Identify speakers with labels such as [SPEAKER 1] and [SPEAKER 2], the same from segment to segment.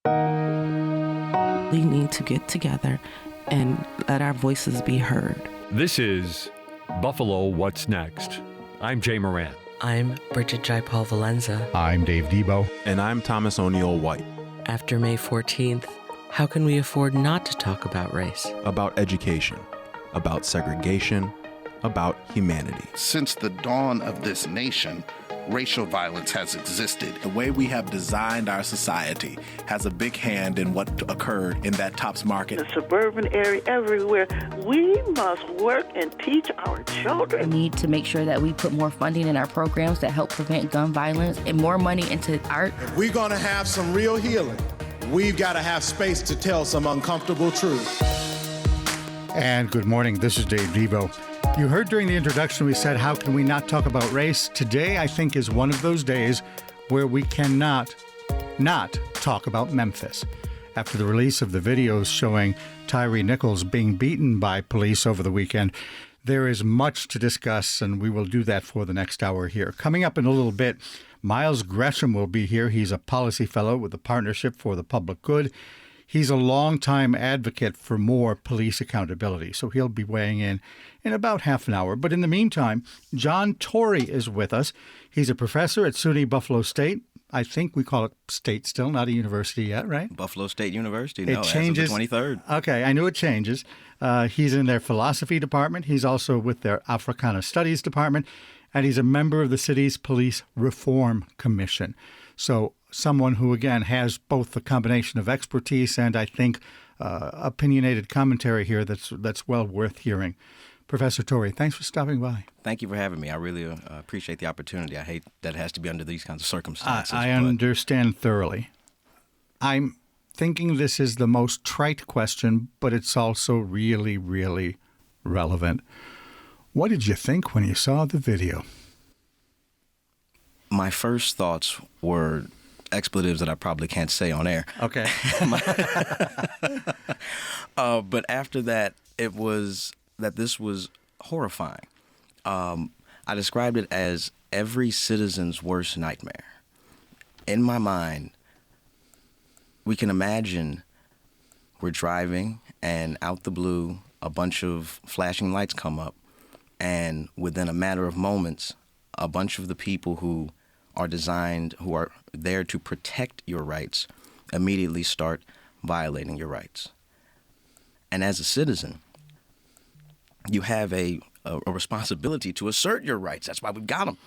[SPEAKER 1] We need to get together and let our voices be heard.
[SPEAKER 2] This is Buffalo What's Next. I'm Jay Moran.
[SPEAKER 3] I'm Bridget Jaipal Valenza.
[SPEAKER 4] I'm Dave Debo.
[SPEAKER 5] And I'm Thomas O'Neill White.
[SPEAKER 3] After May 14th, how can we afford not to talk about race?
[SPEAKER 5] About education, about segregation, about humanity.
[SPEAKER 6] Since the dawn of this nation, racial violence has existed.
[SPEAKER 7] The way we have designed our society has a big hand in what occurred in that Tops Market.
[SPEAKER 8] The suburban area, everywhere. We must work and teach our children.
[SPEAKER 9] We need to make sure that we put more funding in our programs that help prevent gun violence and more money into art.
[SPEAKER 10] If we're going to have some real healing, we've got to have space to tell some uncomfortable truths.
[SPEAKER 4] And good morning. This is Dave Debo. You heard during the introduction we said, how can we not talk about race? Today, I think, is one of those days where we cannot not talk about Memphis. After the release of the videos showing Tyre Nichols being beaten by police over the weekend, there is much to discuss, and we will do that for the next hour here. Coming up in a little bit, Miles Gresham will be here. He's a policy fellow with the Partnership for the Public Good. He's a longtime advocate for more police accountability, so he'll be weighing in about half an hour. But in the meantime, John Torrey is with us. He's a professor at SUNY Buffalo State. I think we call it state still, not a university yet, right?
[SPEAKER 11] Buffalo State University,
[SPEAKER 4] no,
[SPEAKER 11] it changes. As of the 23rd.
[SPEAKER 4] Okay, I knew it changes. He's in their philosophy department. He's also with their Africana Studies department, and he's a member of the city's Police Reform Commission. So someone who, again, has both the combination of expertise and, I think, opinionated commentary here that's well worth hearing. Professor Torrey, thanks for stopping by.
[SPEAKER 11] Thank you for having me. I really appreciate the opportunity. I hate that it has to be under these kinds of circumstances.
[SPEAKER 4] I understand thoroughly. I'm thinking this is the most trite question, but it's also really, really relevant. What did you think when you saw the video?
[SPEAKER 11] My first thoughts were expletives that I probably can't say on air.
[SPEAKER 4] Okay.
[SPEAKER 11] But after that, it was that this was horrifying. I described it as every citizen's worst nightmare. In my mind, we can imagine we're driving and out the blue, a bunch of flashing lights come up, and within a matter of moments, a bunch of the people who are there to protect your rights immediately start violating your rights. And as a citizen, you have a responsibility to assert your rights. That's why we've got them.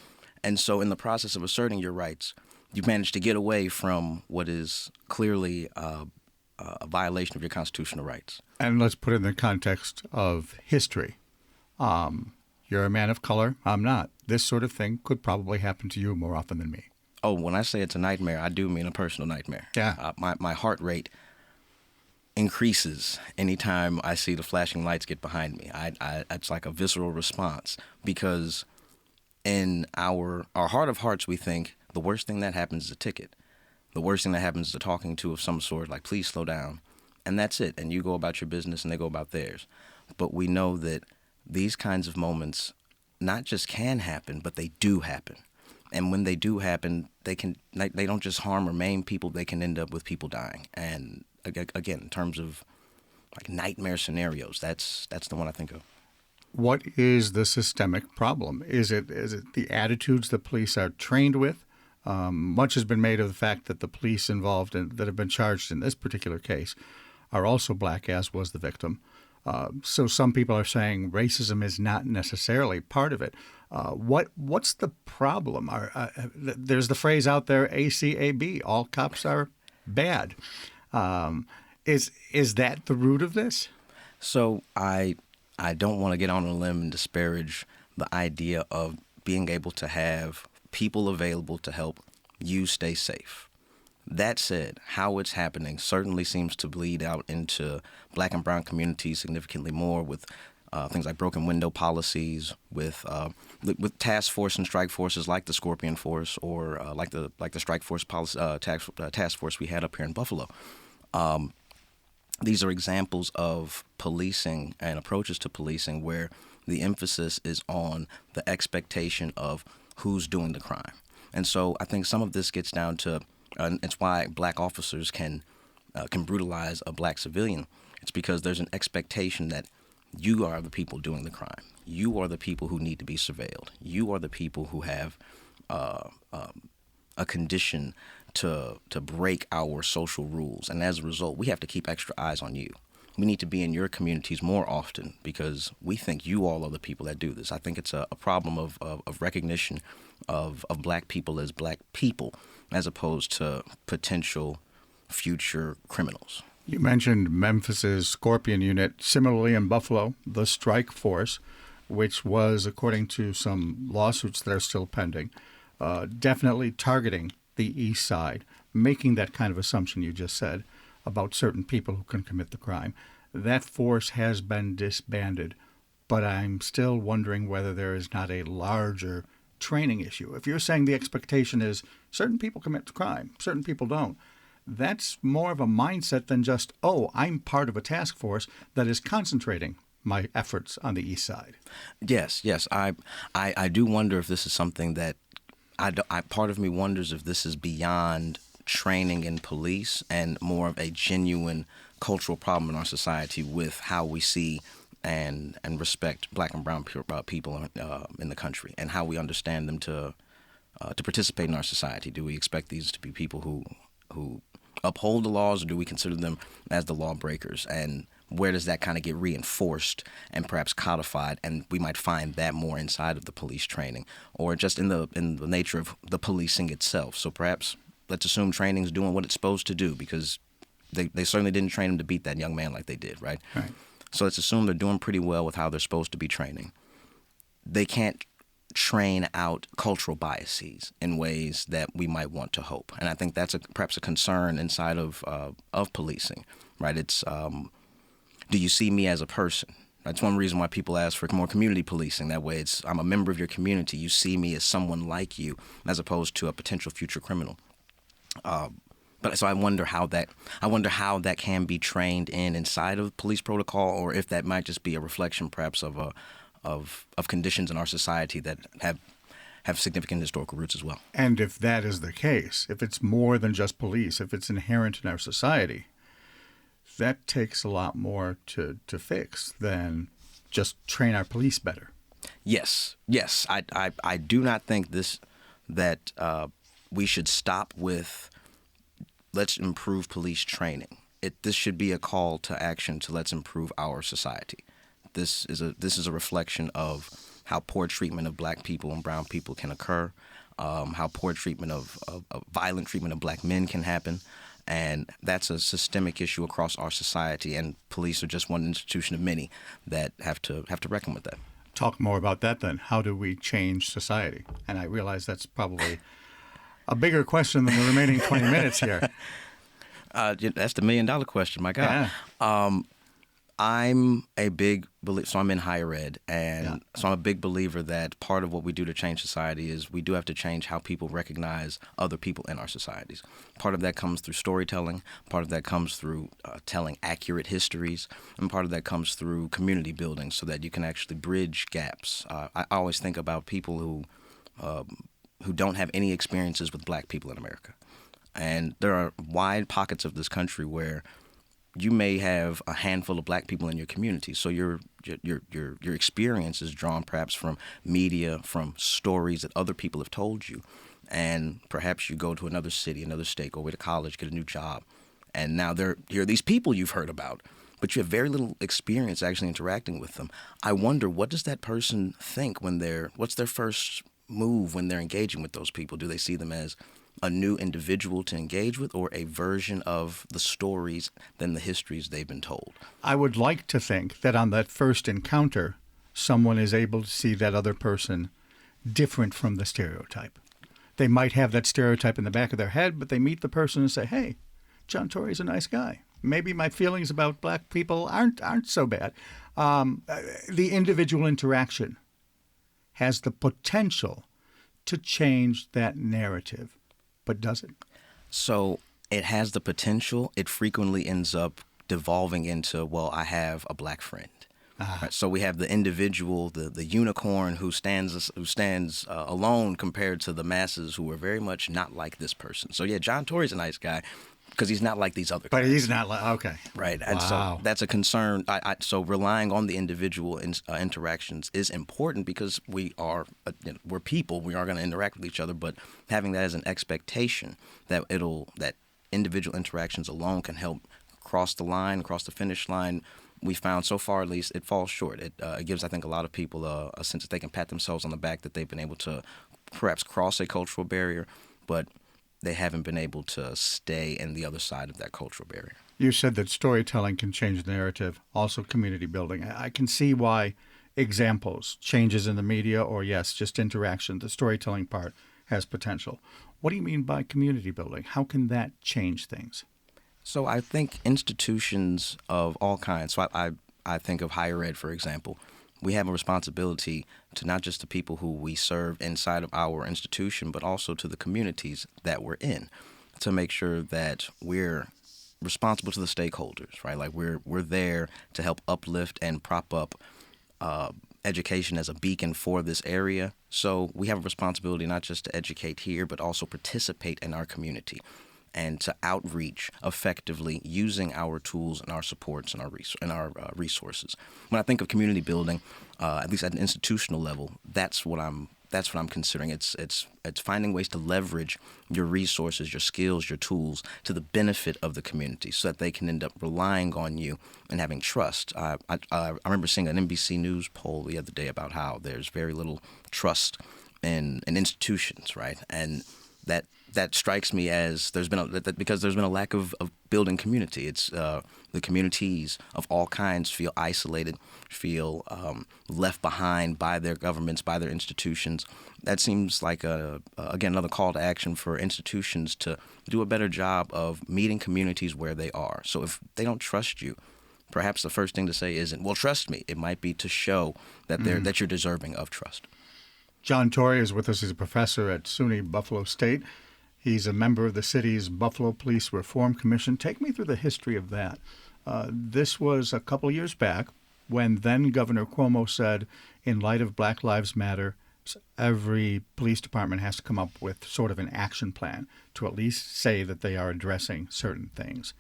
[SPEAKER 11] And so in the process of asserting your rights, you've managed to get away from what is clearly a violation of your constitutional rights.
[SPEAKER 4] And let's put it in the context of history. You're a man of color. I'm not. This sort of thing could probably happen to you more often than me.
[SPEAKER 11] Oh, when I say it's a nightmare, I do mean a personal nightmare.
[SPEAKER 4] Yeah.
[SPEAKER 11] My heart rate increases anytime I see the flashing lights get behind me. It's like a visceral response, because in our heart of hearts, we think the worst thing that happens is a ticket. The worst thing that happens is a talking to of some sort, like, please slow down. And that's it. And you go about your business and they go about theirs. But we know that these kinds of moments not just can happen, but they do happen. And when they do happen, they don't just harm or maim people, they can end up with people dying. And again, in terms of like nightmare scenarios, that's the one I think of.
[SPEAKER 4] What is the systemic problem? Is it the attitudes the police are trained with? Much has been made of the fact that the police involved that have been charged in this particular case are also black, as was the victim. So some people are saying racism is not necessarily part of it. What's the problem? There's the phrase out there, ACAB, all cops are bad. Is that the root of this?
[SPEAKER 11] So I don't want to get on a limb and disparage the idea of being able to have people available to help you stay safe. That said, how it's happening certainly seems to bleed out into black and brown communities significantly more, with things like broken window policies, with task force and strike forces like the Scorpion Force, or like the strike force policy, task force we had up here in Buffalo. These are examples of policing and approaches to policing where the emphasis is on the expectation of who's doing the crime. And so I think some of this gets down to, it's why black officers can can brutalize a black civilian, it's because there's an expectation that you are the people doing the crime. You are the people who need to be surveilled. You are the people who have a condition to break our social rules. And as a result, we have to keep extra eyes on you. We need to be in your communities more often because we think you all are the people that do this. I think it's a problem of recognition of black people as black people as opposed to potential future criminals.
[SPEAKER 4] You mentioned Memphis's Scorpion unit. Similarly in Buffalo, the strike force, which was, according to some lawsuits that are still pending, definitely targeting the east side, making that kind of assumption you just said about certain people who can commit the crime. That force has been disbanded, but I'm still wondering whether there is not a larger training issue. If you're saying the expectation is certain people commit the crime, certain people don't, that's more of a mindset than just, oh, I'm part of a task force that is concentrating my efforts on the east side.
[SPEAKER 11] Yes. I do wonder if this is something that part of me wonders if this is beyond training in police and more of a genuine cultural problem in our society with how we see and respect black and brown people in the country and how we understand them to participate in our society. Do we expect these to be people who uphold the laws, or do we consider them as the lawbreakers? And where does that kind of get reinforced and perhaps codified? And we might find that more inside of the police training or just in the nature of the policing itself. So perhaps let's assume training's doing what it's supposed to do because they certainly didn't train him to beat that young man like they did, right?
[SPEAKER 4] Right.
[SPEAKER 11] So let's assume they're doing pretty well with how they're supposed to be training. They can't train out cultural biases in ways that we might want to hope. And I think that's perhaps a concern inside of policing, right? It's do you see me as a person? That's one reason why people ask for more community policing. That way I'm a member of your community. You see me as someone like you as opposed to a potential future criminal. But so I wonder how that can be trained inside of police protocol, or if that might just be a reflection perhaps of conditions in our society that have significant historical roots as well.
[SPEAKER 4] And if that is the case, if it's more than just police, if it's inherent in our society, that takes a lot more to fix than just train our police better.
[SPEAKER 11] Yes. I do not think that we should stop with let's improve police training. This should be a call to action to let's improve our society. This is a reflection of how poor treatment of black people and brown people can occur, how poor treatment of violent treatment of black men can happen. And that's a systemic issue across our society, and police are just one institution of many that have to reckon with that.
[SPEAKER 4] Talk more about that then. How do we change society? And I realize that's probably a bigger question than the remaining 20 minutes here.
[SPEAKER 11] That's the $1 million question, my God. Yeah. I'm a big believer, so I'm in higher ed, and so I'm a big believer that part of what we do to change society is we do have to change how people recognize other people in our societies. Part of that comes through storytelling, part of that comes through telling accurate histories, and part of that comes through community building so that you can actually bridge gaps. I always think about people who don't have any experiences with black people in America. And there are wide pockets of this country where you may have a handful of black people in your community. So your experience is drawn perhaps from media, from stories that other people have told you. And perhaps you go to another city, another state, go away to college, get a new job. And now here are these people you've heard about, but you have very little experience actually interacting with them. I wonder, what does that person think what's their first move when they're engaging with those people? Do they see them as a new individual to engage with, or a version of the stories than the histories they've been told?
[SPEAKER 4] I would like to think that on that first encounter, someone is able to see that other person different from the stereotype. They might have that stereotype in the back of their head, but they meet the person and say, hey, John Torrey's a nice guy. Maybe my feelings about black people aren't so bad. The individual interaction has the potential to change that narrative. But does it?
[SPEAKER 11] So it has the potential. It frequently ends up devolving into, well, I have a black friend. Right? So we have the individual, the unicorn who stands alone compared to the masses who are very much not like this person. So yeah, John Torrey's a nice guy, because he's not like these other
[SPEAKER 4] But
[SPEAKER 11] guys.
[SPEAKER 4] he's not like, okay.
[SPEAKER 11] Right. And
[SPEAKER 4] Wow.
[SPEAKER 11] so that's a concern. So relying on the individual interactions is important because we're people. We are going to interact with each other, but having that as an expectation that individual interactions alone can help cross the finish line, we found so far at least it falls short. It gives, I think, a lot of people a sense that they can pat themselves on the back that they've been able to perhaps cross a cultural barrier, but they haven't been able to stay in the other side of that cultural barrier.
[SPEAKER 4] You said that storytelling can change the narrative, also community building. I can see why examples, changes in the media, or yes, just interaction, the storytelling part has potential. What do you mean by community building? How can that change things?
[SPEAKER 11] So I think institutions of all kinds, so I think of higher ed, for example, we have a responsibility to not just the people who we serve inside of our institution, but also to the communities that we're in, to make sure that we're responsible to the stakeholders, right? Like we're there to help uplift and prop up education as a beacon for this area. So we have a responsibility not just to educate here, but also participate in our community and to outreach effectively using our tools and our supports and our resources. When I think of community building, at least at an institutional level, that's what I'm considering. It's finding ways to leverage your resources, your skills, your tools to the benefit of the community, so that they can end up relying on you and having trust. I remember seeing an NBC News poll the other day about how there's very little trust in institutions, right? And that strikes me as because there's been a lack of building community. It's the communities of all kinds feel isolated, feel left behind by their governments, by their institutions. That seems like again another call to action for institutions to do a better job of meeting communities where they are. So if they don't trust you, perhaps the first thing to say isn't, well, trust me. It might be to show that that you're deserving of trust.
[SPEAKER 4] John Torrey is with us. He's a professor at SUNY Buffalo State. He's a member of the city's Buffalo Police Reform Commission. Take me through the history of that. This was a couple years back when then Governor Cuomo said, in light of Black Lives Matter, every police department has to come up with sort of an action plan to at least say that they are addressing certain things.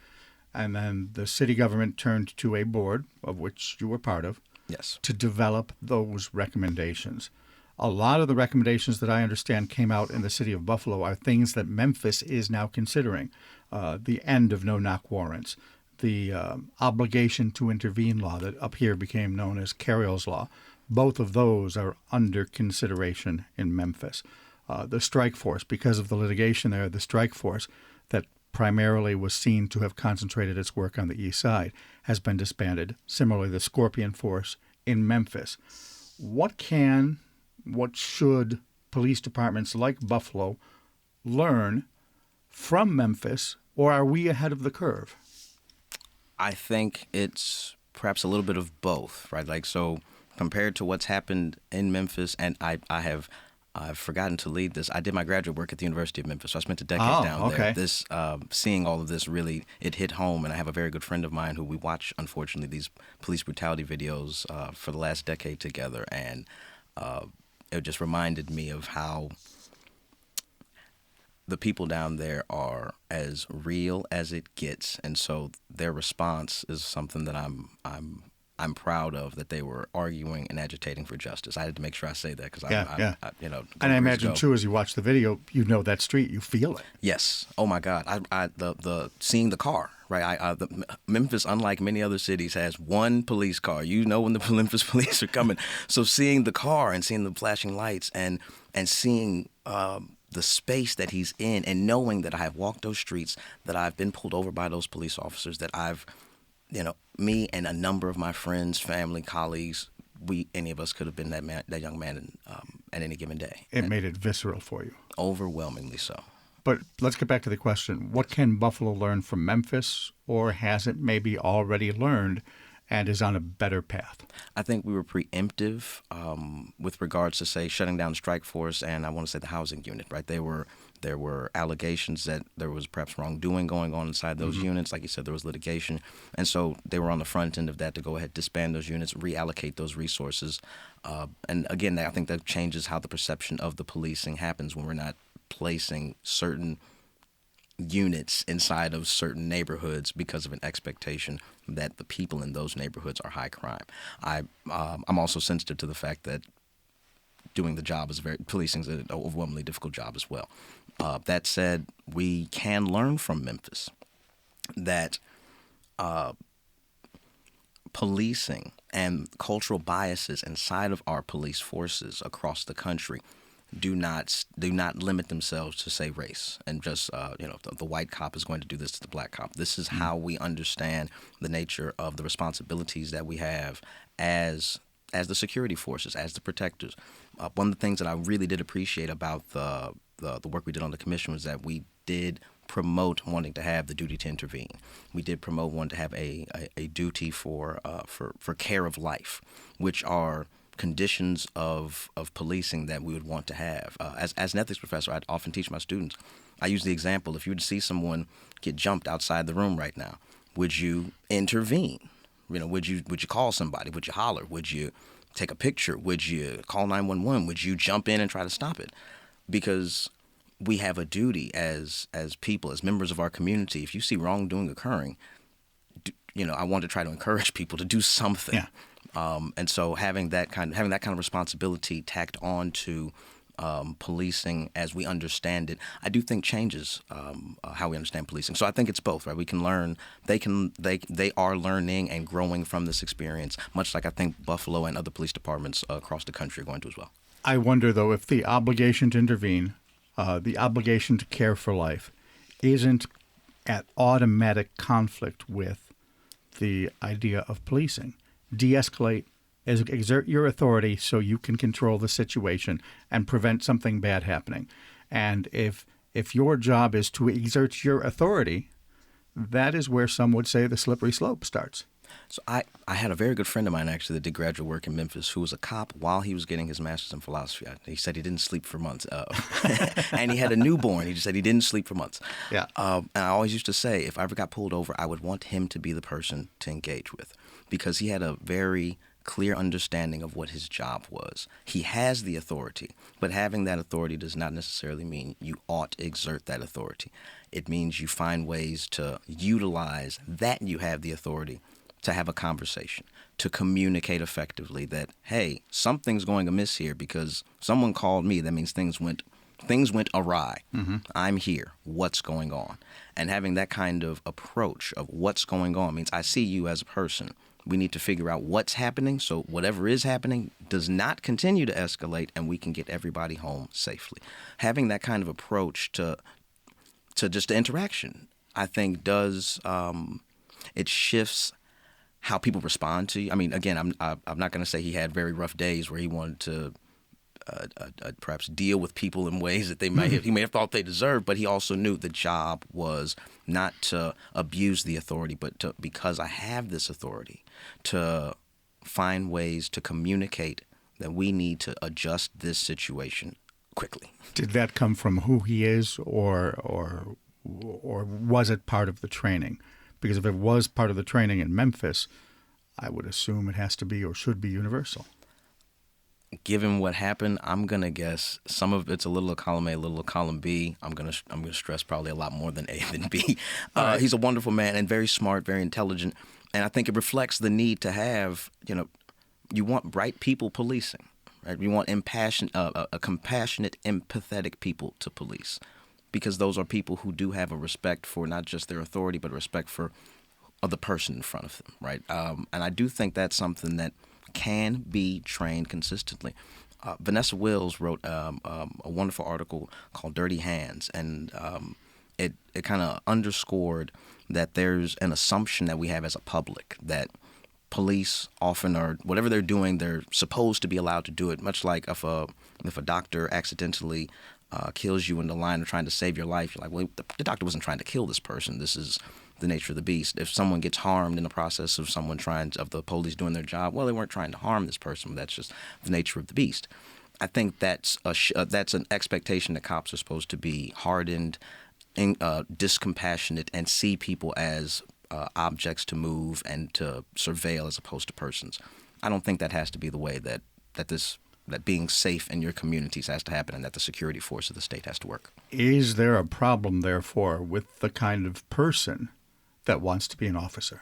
[SPEAKER 4] And then the city government turned to a board, of which you were part of,
[SPEAKER 11] yes,
[SPEAKER 4] to develop those recommendations. A lot of the recommendations that I understand came out in the city of Buffalo are things that Memphis is now considering. The end of no-knock warrants, the obligation to intervene law that up here became known as Carroll's Law. Both of those are under consideration in Memphis. The strike force, because of the litigation there, the strike force that primarily was seen to have concentrated its work on the east side has been disbanded. Similarly, the Scorpion Force in Memphis. What should police departments like Buffalo learn from Memphis, or are we ahead of the curve?
[SPEAKER 11] I think it's perhaps a little bit of both, right? Like, so compared to what's happened in Memphis, and I've forgotten to lead this. I did my graduate work at the University of Memphis, so I spent a decade down there. This seeing all of this really, it hit home, and I have a very good friend of mine who we watch, unfortunately, these police brutality videos for the last decade together, and it just reminded me of how the people down there are as real as it gets, and so their response is something that I'm proud of, that they were arguing and agitating for justice. I had to make sure I say that because I
[SPEAKER 4] and I imagine too, as you watch the video, you know that street, you feel it.
[SPEAKER 11] Yes. Oh my God. The seeing the car. Right, Memphis, unlike many other cities, has one police car. You know when the Memphis police are coming. So seeing the car and seeing the flashing lights and seeing the space that he's in, and knowing that I have walked those streets, that I've been pulled over by those police officers, that I've, me and a number of my friends, family, colleagues, any of us could have been that young man at any given day.
[SPEAKER 4] It made it visceral for you.
[SPEAKER 11] Overwhelmingly so.
[SPEAKER 4] But let's get back to the question. What can Buffalo learn from Memphis, or has it maybe already learned and is on a better path?
[SPEAKER 11] I think we were preemptive with regards to, say, shutting down the strike force and I want to say the housing unit, right? There were allegations that there was perhaps wrongdoing going on inside those units. Like you said, there was litigation. And so they were on the front end of that to go ahead, disband those units, reallocate those resources. And again, I think that changes how the perception of the policing happens when we're not placing certain units inside of certain neighborhoods because of an expectation that the people in those neighborhoods are high crime. I'm also sensitive to the fact that doing the job policing is an overwhelmingly difficult job as well. That said, we can learn from Memphis that policing and cultural biases inside of our police forces across the country do not limit themselves to, say, race and just the white cop is going to do this to the black cop. This is how we understand the nature of the responsibilities that we have as the security forces, as the protectors. One of the things that I really did appreciate about the work we did on the commission was that we did promote wanting to have the duty to intervene. We did promote wanting to have a duty for care of life, which are conditions of policing that we would want to have. As an ethics professor, I'd often teach my students. I use the example: if you would see someone get jumped outside the room right now, would you intervene? Would you call somebody? Would you holler? Would you take a picture? Would you call 911? Would you jump in and try to stop it? Because we have a duty as people, as members of our community. If you see wrongdoing occurring, I want to try to encourage people to do something.
[SPEAKER 4] Yeah.
[SPEAKER 11] And so having that kind of responsibility tacked on to policing as we understand it, I do think changes how we understand policing. So I think it's both, right? We can learn. They are learning and growing from this experience, much like I think Buffalo and other police departments across the country are going to as well.
[SPEAKER 4] I wonder, though, if the obligation to intervene, the obligation to care for life, isn't at automatic conflict with the idea of policing. De-escalate, exert your authority so you can control the situation and prevent something bad happening. And if your job is to exert your authority, that is where some would say the slippery slope starts.
[SPEAKER 11] So I had a very good friend of mine, actually, that did graduate work in Memphis, who was a cop while he was getting his master's in philosophy. He said he didn't sleep for months. And he had a newborn. He just said he didn't sleep for months.
[SPEAKER 4] Yeah.
[SPEAKER 11] And I always used to say, if I ever got pulled over, I would want him to be the person to engage with, because he had a very clear understanding of what his job was. He has the authority, but having that authority does not necessarily mean you ought to exert that authority. It means you find ways to utilize that you have the authority to have a conversation, to communicate effectively that, hey, something's going amiss here because someone called me. That means things went awry. Mm-hmm. I'm here. What's going on? And having that kind of approach of what's going on means I see you as a person. We need to figure out what's happening so whatever is happening does not continue to escalate and we can get everybody home safely. Having that kind of approach to just the interaction, I think does it shifts how people respond to you. I mean, again, I'm not going to say he had very rough days where he wanted to perhaps deal with people in ways that he may have thought they deserved, but he also knew the job was not to abuse the authority, but because I have this authority, to find ways to communicate that we need to adjust this situation quickly.
[SPEAKER 4] Did that come from who he is, or was it part of the training? Because if it was part of the training in Memphis, I would assume it has to be or should be universal.
[SPEAKER 11] Given what happened, I'm gonna guess some of it's a little of column A, a little of column B. I'm gonna stress probably a lot more than A than B. Right. He's a wonderful man and very smart, very intelligent, and I think it reflects the need to have, you want bright people policing, right? You want a compassionate, empathetic people to police, because those are people who do have a respect for not just their authority, but a respect for the person in front of them, right? And I do think that's something that can be trained consistently. Vanessa Wills wrote a wonderful article called Dirty Hands, and it kind of underscored that there's an assumption that we have as a public that police often are, whatever they're doing, they're supposed to be allowed to do it, much like if a doctor accidentally kills you in the line of trying to save your life, you're like, well, the doctor wasn't trying to kill this person. This is the nature of the beast. If someone gets harmed in the process of of the police doing their job, well, they weren't trying to harm this person. But that's just the nature of the beast. I think that's an expectation that cops are supposed to be hardened, discompassionate, and see people as objects to move and to surveil as opposed to persons. I don't think that has to be the way that this that being safe in your communities has to happen, and that the security force of the state has to work.
[SPEAKER 4] Is there a problem, therefore, with the kind of person that wants to be an officer?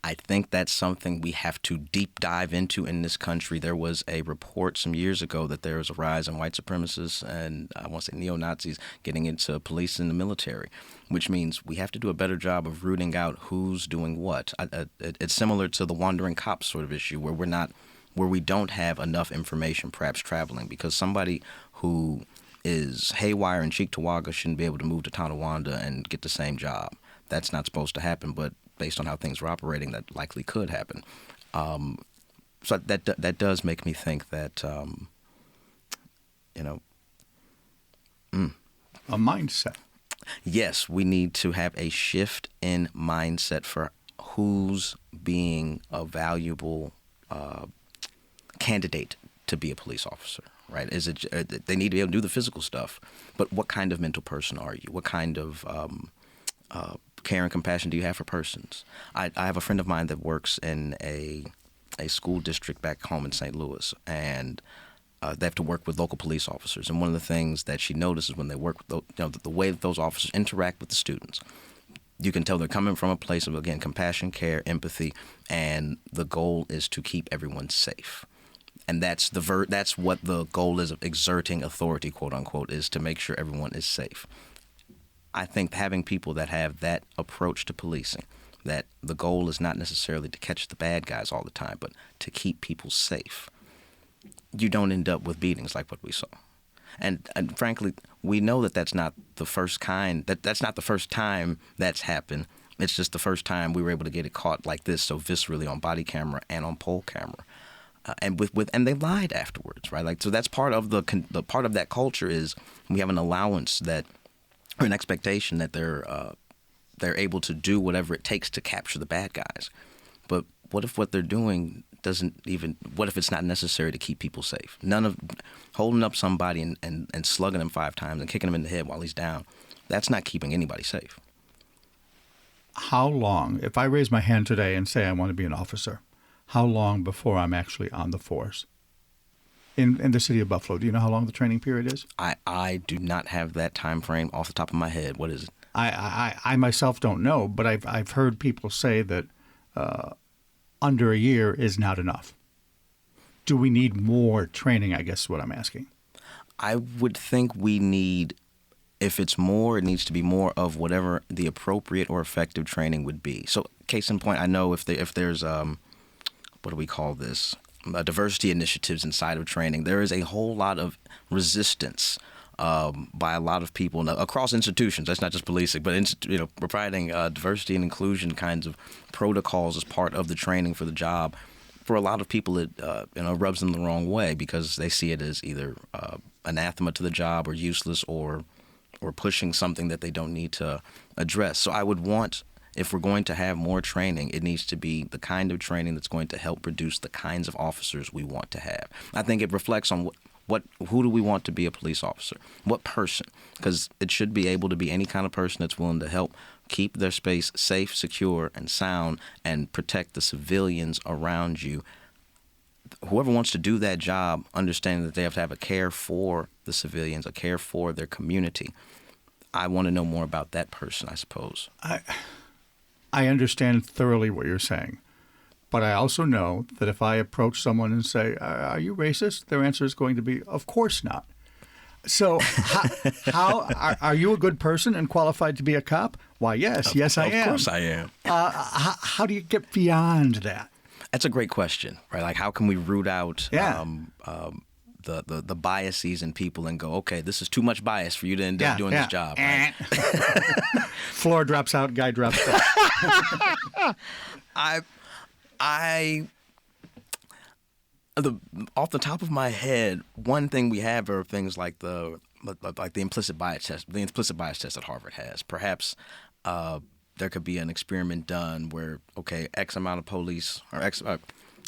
[SPEAKER 11] I think that's something we have to deep dive into in this country. There was a report some years ago that there was a rise in white supremacists and I want to say neo-Nazis getting into police and the military, which means we have to do a better job of rooting out who's doing what. It's similar to the wandering cops sort of issue where we don't have enough information perhaps traveling, because somebody who is haywire in Cheektowaga shouldn't be able to move to Tonawanda and get the same job. That's not supposed to happen, but based on how things were operating, that likely could happen. So that does make me think that,
[SPEAKER 4] A mindset.
[SPEAKER 11] Yes, we need to have a shift in mindset for who's being a valuable candidate to be a police officer, right? They need to be able to do the physical stuff, but what kind of mental person are you? What kind of care and compassion do you have for persons? I have a friend of mine that works in a school district back home in St. Louis, and they have to work with local police officers. And one of the things that she notices when they work with the way that those officers interact with the students, you can tell they're coming from a place of, again, compassion, care, empathy, and the goal is to keep everyone safe. And that's what the goal is of exerting authority, quote unquote, is to make sure everyone is safe. I think having people that have that approach to policing, that the goal is not necessarily to catch the bad guys all the time, but to keep people safe, you don't end up with beatings like what we saw. And frankly, we know that that's not the first kind. That's not the first time that's happened. It's just the first time we were able to get it caught like this, so viscerally on body camera and on poll camera. And they lied afterwards, right? Like, so that's part of the part of that culture is we have an allowance that, or an expectation that they're able to do whatever it takes to capture the bad guys. But what if what they're doing what if it's not necessary to keep people safe? None of holding up somebody and slugging him 5 times and kicking him in the head while he's down, that's not keeping anybody safe.
[SPEAKER 4] How long, if I raise my hand today and say I want to be an officer, how long before I'm actually on the force? In the city of Buffalo, do you know how long the training period is?
[SPEAKER 11] I do not have that time frame off the top of my head. What is it?
[SPEAKER 4] I myself don't know, but I've heard people say that under a year is not enough. Do we need more training, I guess is what I'm asking.
[SPEAKER 11] I would think we need, if it's more, it needs to be more of whatever the appropriate or effective training would be. So case in point, I know if there's, what do we call this? Diversity initiatives inside of training, there is a whole lot of resistance by a lot of people across institutions. That's not just policing, but providing diversity and inclusion kinds of protocols as part of the training for the job. For a lot of people, it rubs them the wrong way because they see it as either anathema to the job or useless or pushing something that they don't need to address. So I would want, if we're going to have more training, it needs to be the kind of training that's going to help produce the kinds of officers we want to have. I think it reflects on who do we want to be a police officer? What person? Because it should be able to be any kind of person that's willing to help keep their space safe, secure, and sound, and protect the civilians around you. Whoever wants to do that job, understanding that they have to have a care for the civilians, a care for their community. I want to know more about that person, I suppose.
[SPEAKER 4] I understand thoroughly what you're saying, but I also know that if I approach someone and say, "Are you racist?" their answer is going to be, "Of course not." So, how are you a good person and qualified to be a cop? Why, yes, I am.
[SPEAKER 11] Of course, I am.
[SPEAKER 4] How do you get beyond that?
[SPEAKER 11] That's a great question, right? Like, how can we root out the biases in people and go, okay, this is too much bias for you to end up doing this job. Right?
[SPEAKER 4] Floor drops out, guy drops out.
[SPEAKER 11] Off the top of my head, one thing we have are things like the implicit bias test. The implicit bias test that Harvard has. Perhaps there could be an experiment done where, okay, X amount of police or X amount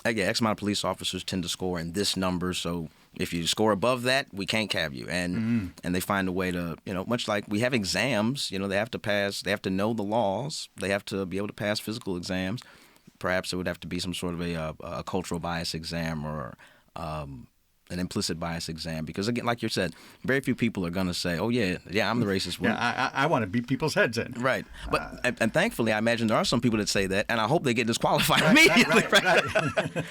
[SPEAKER 11] of police officers tend to score in this number. So if you score above that, we can't have you. And they find a way to, much like we have exams. They have to pass. They have to know the laws. They have to be able to pass physical exams. Perhaps it would have to be some sort of a cultural bias exam or, an implicit bias exam, because again, like you said, very few people are going to say, "Oh yeah, I'm the racist one."
[SPEAKER 4] Yeah, I want to beat people's heads in.
[SPEAKER 11] Right, but and thankfully, I imagine there are some people that say that, and I hope they get disqualified immediately.
[SPEAKER 4] Right.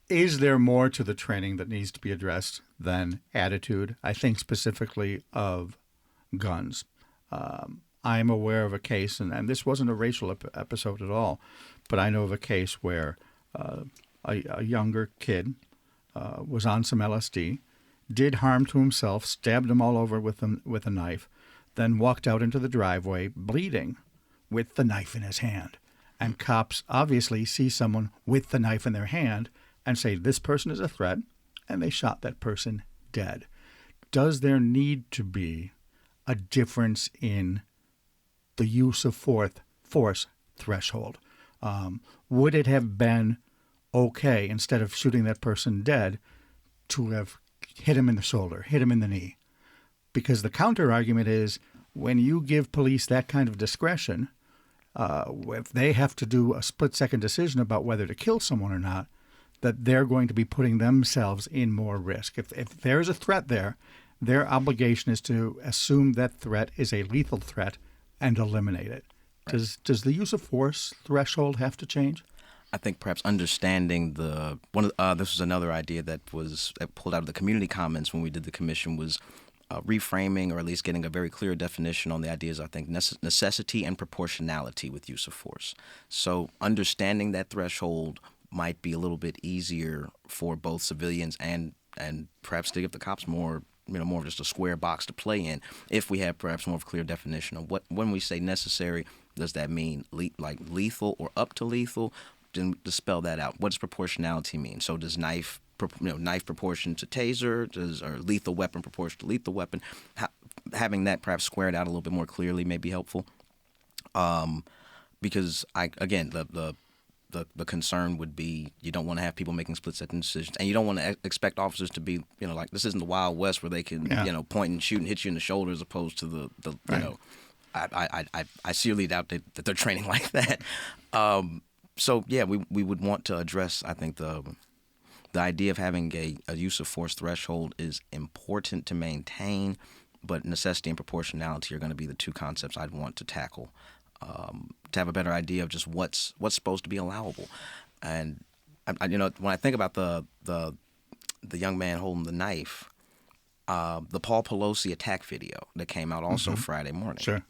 [SPEAKER 4] Is there more to the training that needs to be addressed than attitude? I think specifically of guns. I'm aware of a case, and this wasn't a racial episode at all, but I know of a case where a younger kid was on some LSD, did harm to himself, stabbed him all over with a knife, then walked out into the driveway bleeding with the knife in his hand. And cops obviously see someone with the knife in their hand and say, this person is a threat, and they shot that person dead. Does there need to be a difference in the use of force threshold? Would it have been okay, instead of shooting that person dead, to have hit him in the shoulder, hit him in the knee? Because the counter argument is, when you give police that kind of discretion, if they have to do a split-second decision about whether to kill someone or not, that they're going to be putting themselves in more risk. If there's a threat there, their obligation is to assume that threat is a lethal threat and eliminate it. Right. Does the use of force threshold have to change?
[SPEAKER 11] I think perhaps understanding this was another idea that pulled out of the community comments when we did the commission, was reframing, or at least getting a very clear definition on the ideas, I think, necessity and proportionality with use of force. So understanding that threshold might be a little bit easier for both civilians and perhaps to give the cops more of just a square box to play in, if we have perhaps more of a clear definition of what, when we say necessary, does that mean like lethal or up to lethal? To spell that out. What does proportionality mean? So does knife proportion to taser, or lethal weapon proportion to lethal weapon? Having that perhaps squared out a little bit more clearly may be helpful. Because the concern would be, you don't want to have people making split-second decisions, and you don't want to expect officers to be, like, this isn't the Wild West where they can, point and shoot and hit you in the shoulder, as opposed to the right. I seriously doubt that they're training like that. So yeah, we would want to address, I think, the idea of having a use of force threshold is important to maintain, but necessity and proportionality are going to be the two concepts I'd want to tackle. To have a better idea of just what's supposed to be allowable. And when I think about the young man holding the knife, the Paul Pelosi attack video that came out also Friday morning.
[SPEAKER 4] Sure.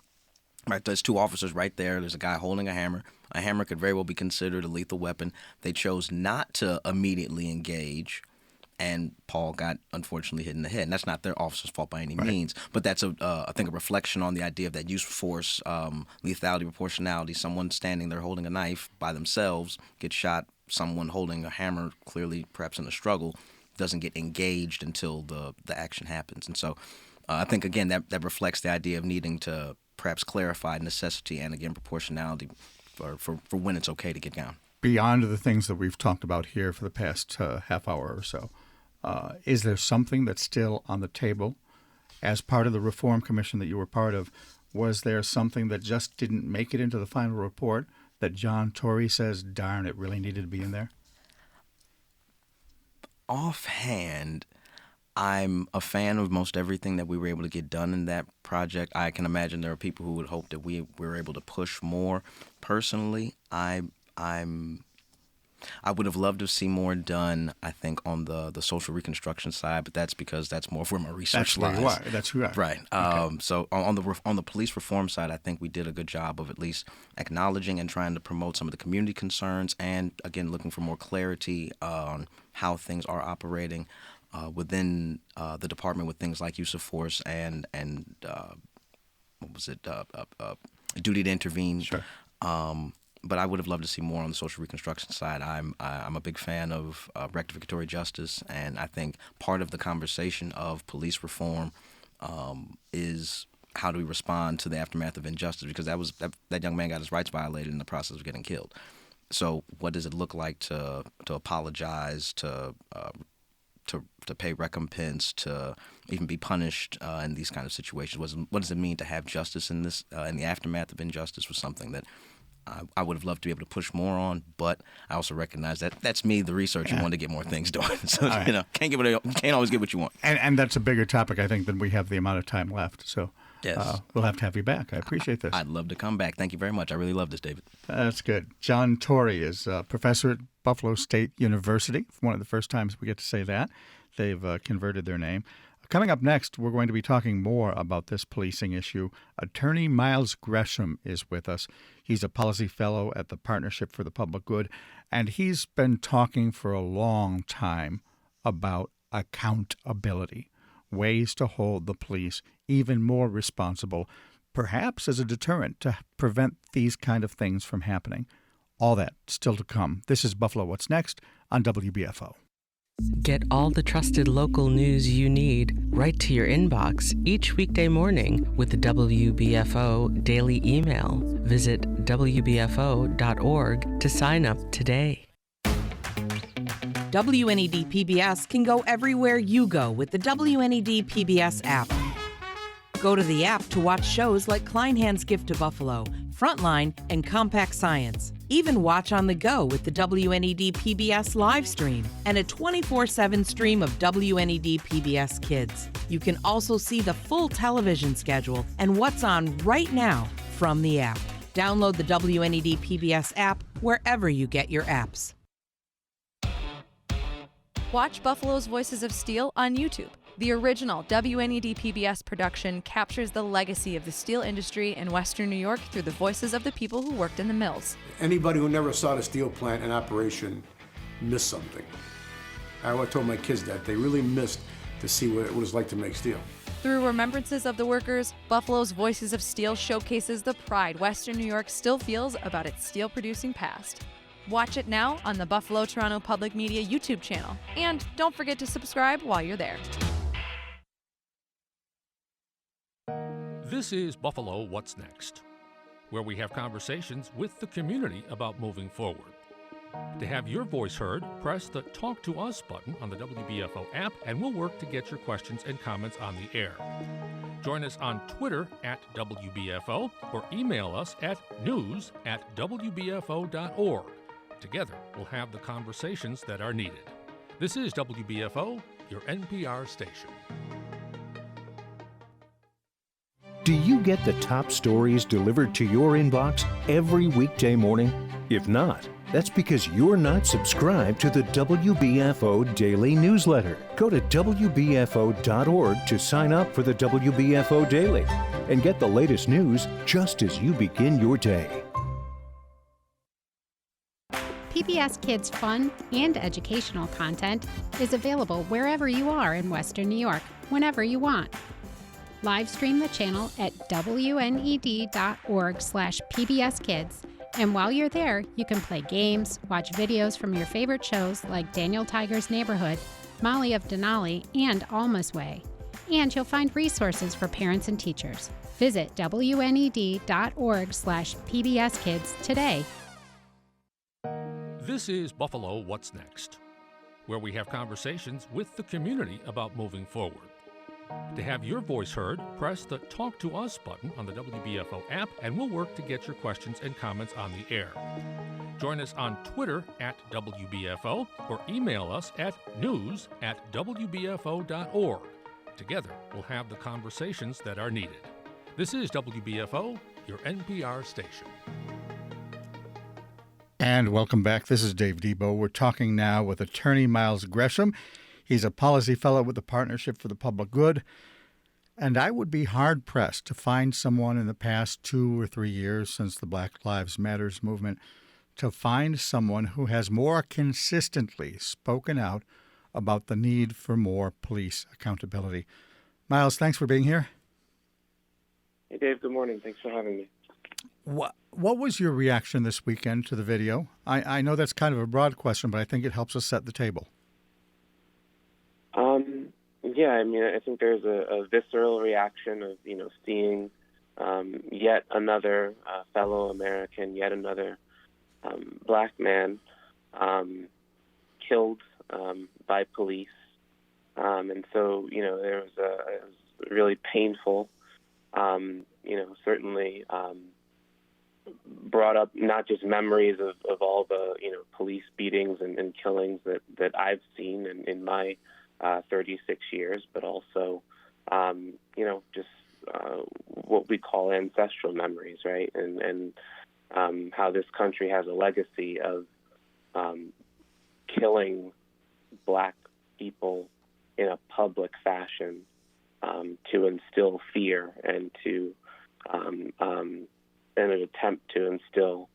[SPEAKER 11] Right, there's two officers right there. There's a guy holding a hammer. A hammer could very well be considered a lethal weapon. They chose not to immediately engage, and Paul got, unfortunately, hit in the head. And that's not their officer's fault by any means. But that's, I think, a reflection on the idea of that use of force, lethality, proportionality. Someone standing there holding a knife by themselves gets shot. Someone holding a hammer, clearly perhaps in a struggle, doesn't get engaged until the action happens. And so I think, again, that reflects the idea of needing to perhaps clarify necessity and, again, proportionality for when it's okay to get down.
[SPEAKER 4] Beyond the things that we've talked about here for the past half hour or so, is there something that's still on the table? As part of the Reform Commission that you were part of, was there something that just didn't make it into the final report that John Torrey says, darn, it really needed to be in there?
[SPEAKER 11] Offhand, I'm a fan of most everything that we were able to get done in that project. I can imagine there are people who would hope that we were able to push more. Personally, I would have loved to see more done, I think, on the social reconstruction side, but that's because that's more where my research lies.
[SPEAKER 4] That's who you are.
[SPEAKER 11] Right.
[SPEAKER 4] Okay.
[SPEAKER 11] So on the police reform side, I think we did a good job of at least acknowledging and trying to promote some of the community concerns, and again looking for more clarity on how things are operating within the department with things like use of force and duty to intervene.
[SPEAKER 4] Sure.
[SPEAKER 11] But I would have loved to see more on the social reconstruction side. I'm a big fan of rectificatory justice, and I think part of the conversation of police reform is how do we respond to the aftermath of injustice, because that young man got his rights violated in the process of getting killed. So what does it look like to apologize, to pay recompense, to even be punished in these kind of situations? What does it mean to have justice in this in the aftermath of injustice? Was something that I would have loved to be able to push more on, but I also recognize that that's me, the researcher, wanting to get more things done. So,
[SPEAKER 4] right.
[SPEAKER 11] Can't always get what you want.
[SPEAKER 4] And that's a bigger topic, I think, than we have the amount of time left. So
[SPEAKER 11] Yes.
[SPEAKER 4] We'll have to have you back. I appreciate this.
[SPEAKER 11] I'd love to come back. Thank you very much. I really love this, David.
[SPEAKER 4] That's good. John Torrey is a professor at Buffalo State University. One of the first times we get to say that. They've converted their name. Coming up next, we're going to be talking more about this policing issue. Attorney Miles Gresham is with us. He's a policy fellow at the Partnership for the Public Good, and he's been talking for a long time about accountability, ways to hold the police even more responsible, perhaps as a deterrent to prevent these kind of things from happening. All that still to come. This is Buffalo What's Next on WBFO.
[SPEAKER 3] Get all the trusted local news you need right to your inbox each weekday morning with the WBFO daily email. Visit WBFO.org to sign up today.
[SPEAKER 12] WNED PBS can go everywhere you go with the WNED PBS app. Go to the app to watch shows like Kleinhand's Gift to Buffalo, Frontline, and Compact Science. Even watch on the go with the WNED PBS live stream and a 24/7 stream of WNED PBS Kids. You can also see the full television schedule and what's on right now from the app. Download the WNED PBS app wherever you get your apps.
[SPEAKER 13] Watch Buffalo's Voices of Steel on YouTube. The original WNED PBS production captures the legacy of the steel industry in Western New York through the voices of the people who worked in the mills.
[SPEAKER 14] Anybody who never saw the steel plant in operation missed something. I told my kids that. They really missed to see what it was like to make steel.
[SPEAKER 13] Through remembrances of the workers, Buffalo's Voices of Steel showcases the pride Western New York still feels about its steel-producing past. Watch it now on the Buffalo Toronto Public Media YouTube channel. And don't forget to subscribe while you're there.
[SPEAKER 15] This is Buffalo What's Next, where we have conversations with the community about moving forward. To have your voice heard, press the Talk to Us button on the WBFO app, and we'll work to get your questions and comments on the air. Join us on Twitter at WBFO or email us at news@WBFO.org. Together, we'll have the conversations that are needed. This is WBFO, your NPR station.
[SPEAKER 16] Do you get the top stories delivered to your inbox every weekday morning? If not, that's because you're not subscribed to the WBFO Daily Newsletter. Go to WBFO.org to sign up for the WBFO Daily and get the latest news just as you begin your day.
[SPEAKER 17] PBS Kids fun and educational content is available wherever you are in Western New York, whenever you want. Live stream the channel at WNED.org/PBSKids. And while you're there, you can play games, watch videos from your favorite shows like Daniel Tiger's Neighborhood, Molly of Denali, and Alma's Way. And you'll find resources for parents and teachers. Visit WNED.org/PBSKids today.
[SPEAKER 15] This is Buffalo What's Next, where we have conversations with the community about moving forward. To have your voice heard, press the Talk to Us button on the WBFO app, and we'll work to get your questions and comments on the air. Join us on Twitter at WBFO or email us at news@WBFO.org. Together, we'll have the conversations that are needed. This is WBFO, your NPR station.
[SPEAKER 4] And welcome back. This is Dave Debo. We're talking now with attorney Miles Gresham. He's a policy fellow with the Partnership for the Public Good. And I would be hard-pressed to find someone in the past 2 or 3 years since the Black Lives Matters movement to find someone who has more consistently spoken out about the need for more police accountability. Miles, thanks for being here.
[SPEAKER 18] Hey, Dave. Good morning. Thanks for having me.
[SPEAKER 4] What was your reaction this weekend to the video? I know that's kind of a broad question, but I think it helps us set the table.
[SPEAKER 18] Yeah, I mean, I think there's a visceral reaction of, seeing yet another fellow American, yet another black man killed by police. And so, it was really painful. Certainly brought up not just memories of all the police beatings and killings that I've seen in my 36 years, but also just what we call ancestral memories, right? And how this country has a legacy of killing Black people in a public fashion to instill fear and to in an attempt to instill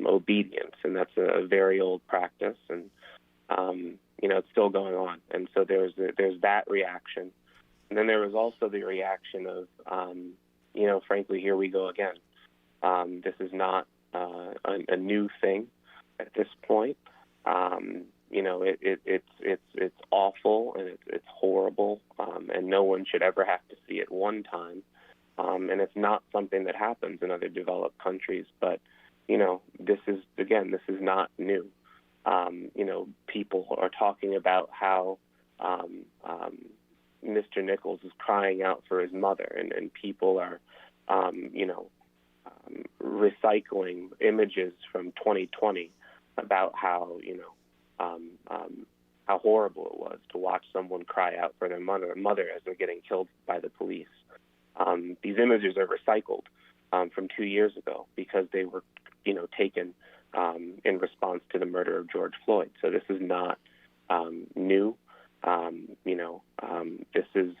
[SPEAKER 18] obedience, and that's a very old practice, and it's still going on. And so there's that reaction, and then there was also the reaction of frankly, here we go again. This is not a new thing at this point. It's awful and it's horrible, and no one should ever have to see it one time. And it's not something that happens in other developed countries, but this is not new. People are talking about how Mr. Nichols is crying out for his mother, and people are recycling images from 2020 about how how horrible it was to watch someone cry out for their mother as they're getting killed by the police. These images are recycled from 2 years ago because they were, taken in response to the murder of George Floyd. So this is not new. This is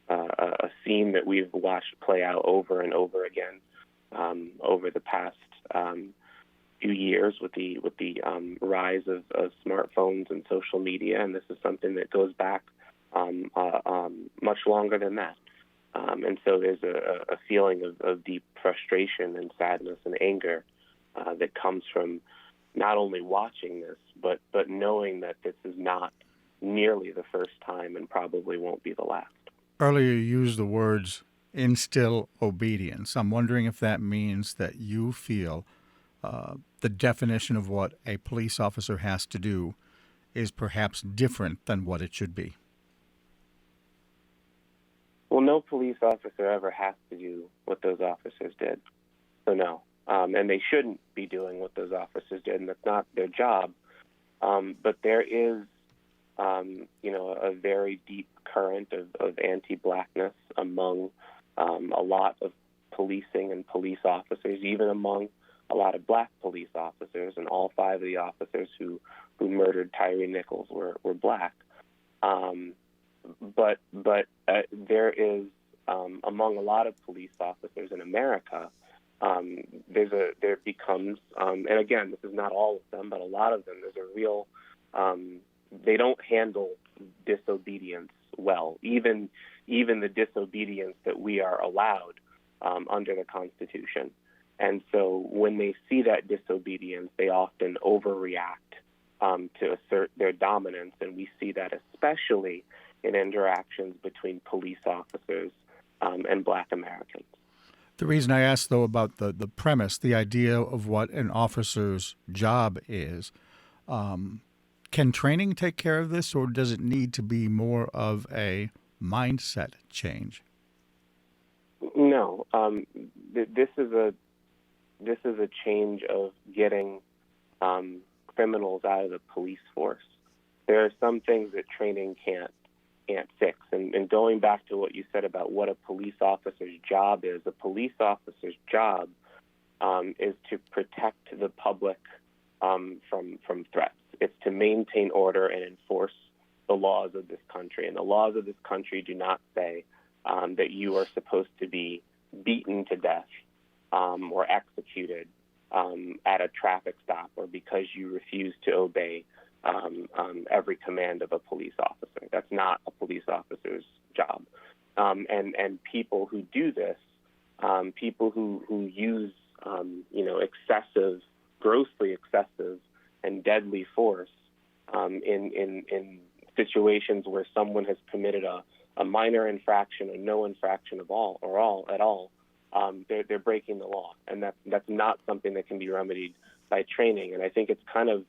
[SPEAKER 18] a scene that we've watched play out over and over again over the past few years with the rise of smartphones and social media, and this is something that goes back much longer than that. And so there's a feeling of deep frustration and sadness and anger that comes from not only watching this, but knowing that this is not nearly the first time and probably won't be the last.
[SPEAKER 4] Earlier, you used the words instill obedience. I'm wondering if that means that you feel the definition of what a police officer has to do is perhaps different than what it should be.
[SPEAKER 18] Well, no police officer ever has to do what those officers did. So no. And they shouldn't be doing what those officers did, and that's not their job. But there is, a very deep current of anti-Blackness among a lot of policing and police officers, even among a lot of Black police officers, and all 5 of the officers who murdered Tyre Nichols were Black. But there is, among a lot of police officers in America, there becomes, and again, this is not all of them, but a lot of them, there's a real, they don't handle disobedience well, even the disobedience that we are allowed under the Constitution. And so when they see that disobedience, they often overreact to assert their dominance, and we see that especially in interactions between police officers and Black Americans.
[SPEAKER 4] The reason I asked, though, about the premise, the idea of what an officer's job is, can training take care of this, or does it need to be more of a mindset change?
[SPEAKER 18] No. This is a change of getting criminals out of the police force. There are some things that training can't fix. And going back to what you said about what a police officer's job is, a police officer's job is to protect the public from threats. It's to maintain order and enforce the laws of this country. And the laws of this country do not say that you are supposed to be beaten to death or executed at a traffic stop or because you refuse to obey every command of a police officer. That's not a police officer's job. And people who do this, people who use excessive, grossly excessive and deadly force in situations where someone has committed a minor infraction or no infraction at all, they're breaking the law, and that's not something that can be remedied by training. And I think it's kind of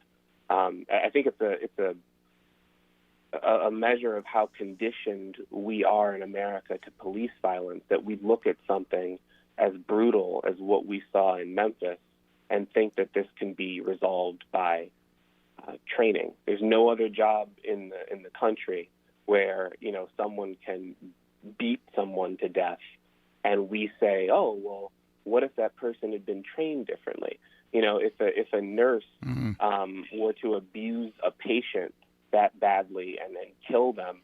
[SPEAKER 18] it's a measure of how conditioned we are in America to police violence, that we look at something as brutal as what we saw in Memphis and think that this can be resolved by training. There's no other job in the country where, you know, someone can beat someone to death and we say, oh, well, what if that person had been trained differently? You know, if a nurse were to abuse a patient that badly and then kill them,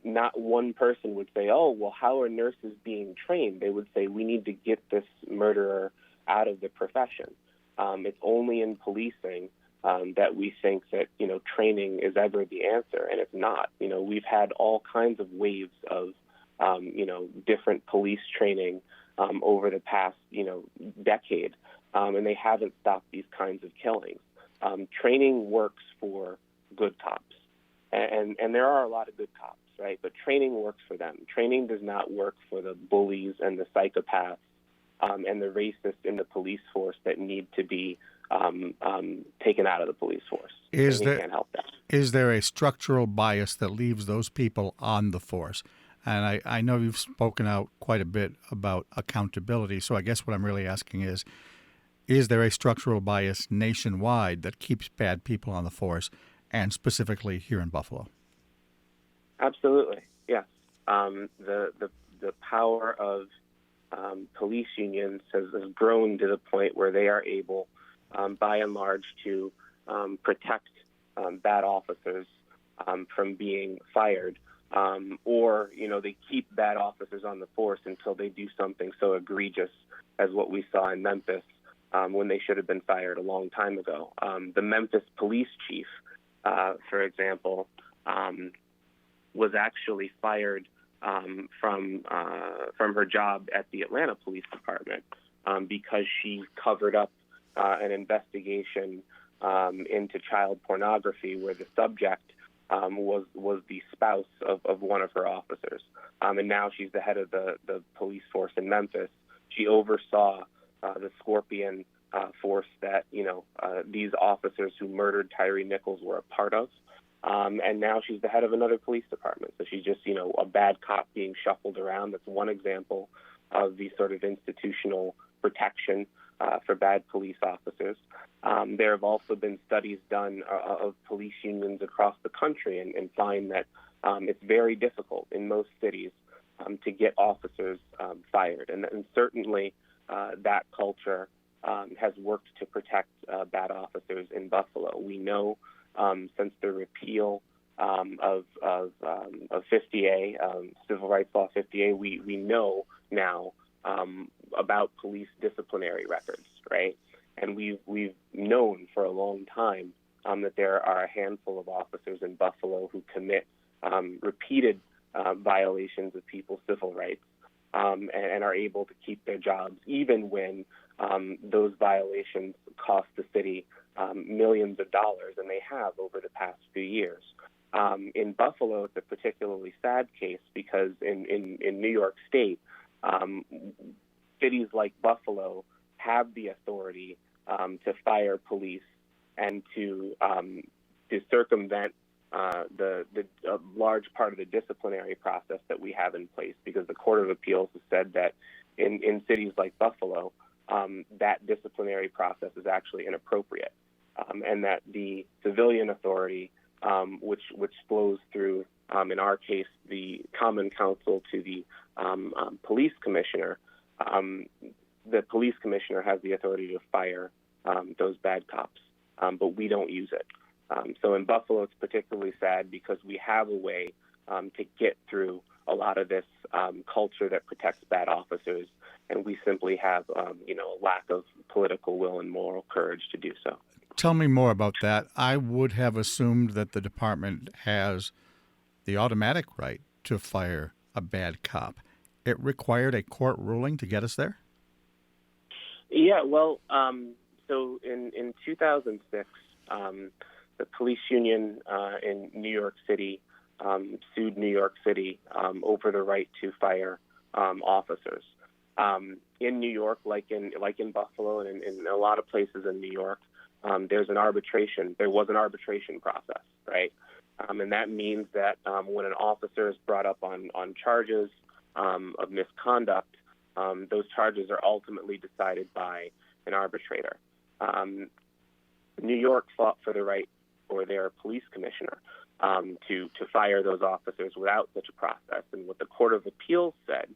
[SPEAKER 18] not one person would say, oh, well, how are nurses being trained? They would say, we need to get this murderer out of the profession. It's only in policing that we think that, you know, training is ever the answer, and it's not. You know, we've had all kinds of waves of, you know, different police training over the past, you know, decade, and they haven't stopped these kinds of killings. Training works for good cops, and there are a lot of good cops, right? But training works for them. Training does not work for the bullies and the psychopaths and the racists in the police force that need to be taken out of the police force. Can't help that.
[SPEAKER 4] Is there a structural bias that leaves those people on the force? And I know you've spoken out quite a bit about accountability, so I guess what I'm really asking is there a structural bias nationwide that keeps bad people on the force, and specifically here in Buffalo?
[SPEAKER 18] Absolutely, yes. The power of police unions has grown to the point where they are able, by and large, to protect bad officers from being fired, or, you know, they keep bad officers on the force until they do something so egregious as what we saw in Memphis when they should have been fired a long time ago. The Memphis police chief, for example, was actually fired from her job at the Atlanta Police Department because she covered up an investigation into child pornography where the subject was the spouse of one of her officers. And now she's the head of the police force in Memphis. She oversaw the Scorpion force that, you know, these officers who murdered Tyre Nichols were a part of. And now she's the head of another police department. So she's just, you know, a bad cop being shuffled around. That's one example of the sort of institutional protection for bad police officers. There have also been studies done of police unions across the country and find that it's very difficult in most cities to get officers fired. And certainly that culture has worked to protect bad officers in Buffalo. We know since the repeal of 50A, Civil Rights Law 50A, we know now about police disciplinary records, right? And we've known for a long time that there are a handful of officers in Buffalo who commit repeated violations of people's civil rights and are able to keep their jobs even when those violations cost the city millions of dollars, and they have over the past few years. In Buffalo, it's a particularly sad case because in New York State, cities like Buffalo have the authority to fire police and to circumvent the large part of the disciplinary process that we have in place, because the Court of Appeals has said that in cities like Buffalo, that disciplinary process is actually inappropriate, and that the civilian authority, which flows through, in our case, the common counsel to the police commissioner, the police commissioner has the authority to fire those bad cops, but we don't use it. So in Buffalo, it's particularly sad because we have a way to get through a lot of this culture that protects bad officers, and we simply have, a lack of political will and moral courage to do so.
[SPEAKER 4] Tell me more about that. I would have assumed that the department has the automatic right to fire a bad cop. It required a court ruling to get us there?
[SPEAKER 18] Yeah, well, so in 2006, the police union in New York City sued New York City over the right to fire officers. In New York, like in Buffalo and in a lot of places in New York, there was an arbitration process, right? And that means that when an officer is brought up on charges of misconduct, those charges are ultimately decided by an arbitrator. New York fought for the right for their police commissioner to fire those officers without such a process. And what the Court of Appeals said,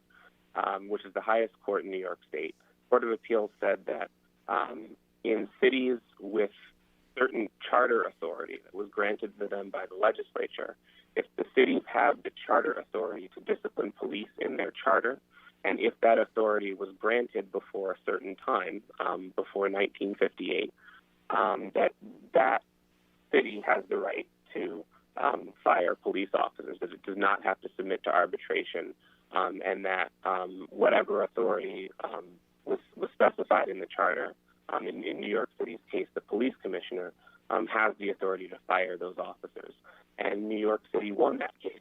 [SPEAKER 18] which is the highest court in New York State, Court of Appeals said that in cities with certain charter authority that was granted to them by the legislature, if the cities have the charter authority to discipline police in their charter, and if that authority was granted before a certain time, before 1958, that city has the right to fire police officers, that it does not have to submit to arbitration, and that whatever authority was specified in the charter, in New York City's case, the police commissioner has the authority to fire those officers. And New York City won that case.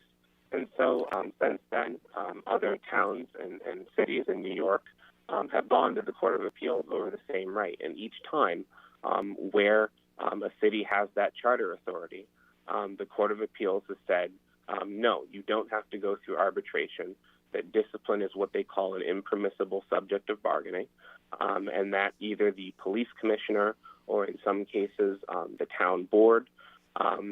[SPEAKER 18] And so since then, other towns and cities in New York have gone to the Court of Appeals over the same right. And each time where a city has that charter authority, the Court of Appeals has said, no, you don't have to go through arbitration, that discipline is what they call an impermissible subject of bargaining, and that either the police commissioner or in some cases the town board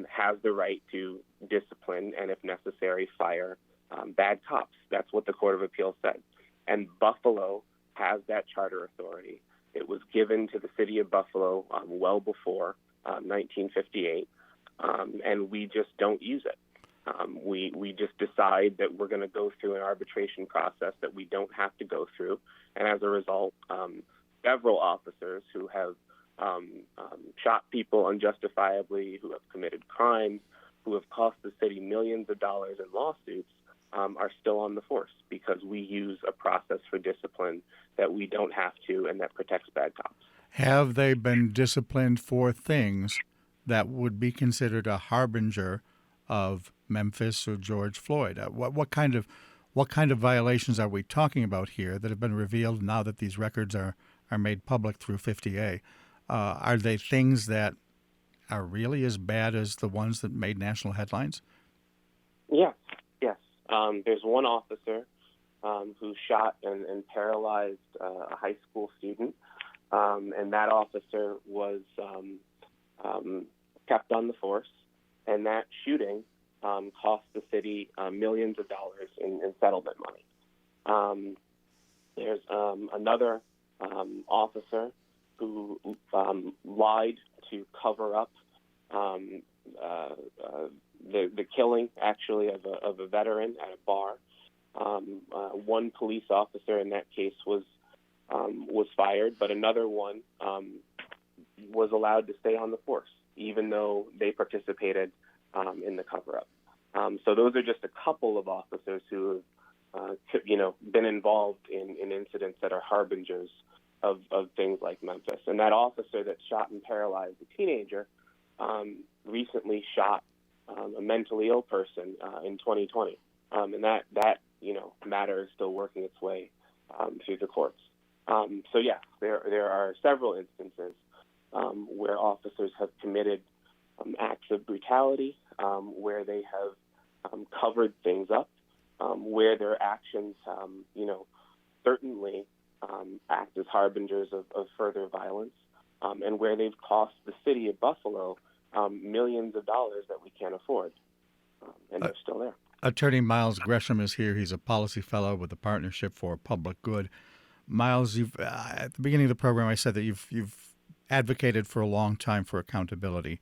[SPEAKER 18] has the right to discipline and, if necessary, fire bad cops. That's what the Court of Appeals said. And Buffalo has that charter authority. It was given to the city of Buffalo well before 1958, and we just don't use it. We just decide that we're going to go through an arbitration process that we don't have to go through, and as a result, several officers who have shot people unjustifiably, who have committed crimes, who have cost the city millions of dollars in lawsuits, are still on the force because we use a process for discipline that we don't have to and that protects bad cops.
[SPEAKER 4] Have they been disciplined for things that would be considered a harbinger of Memphis or George Floyd? What kind of violations are we talking about here that have been revealed now that these records are made public through 50A? Are they things that are really as bad as the ones that made national headlines? Yes.
[SPEAKER 18] There's one officer who shot and paralyzed a high school student, and that officer was kept on the force, and that shooting cost the city millions of dollars in settlement money. There's another officer who lied to cover up the killing, actually, of a veteran at a bar. One police officer in that case was fired, but another one was allowed to stay on the force, even though they participated in the cover-up. So those are just a couple of officers who have, been involved in incidents that are harbingers of things like Memphis. And that officer that shot and paralyzed a teenager recently shot a mentally ill person in 2020. And that matter is still working its way through the courts. So, yes, there are several instances where officers have committed acts of brutality, where they have covered things up, where their actions, certainly act as harbingers of further violence, and where they've cost the city of Buffalo millions of dollars that we can't afford, and they're still there.
[SPEAKER 4] Attorney Miles Gresham is here. He's a policy fellow with the Partnership for Public Good. Miles, at the beginning of the program, I said that you've advocated for a long time for accountability.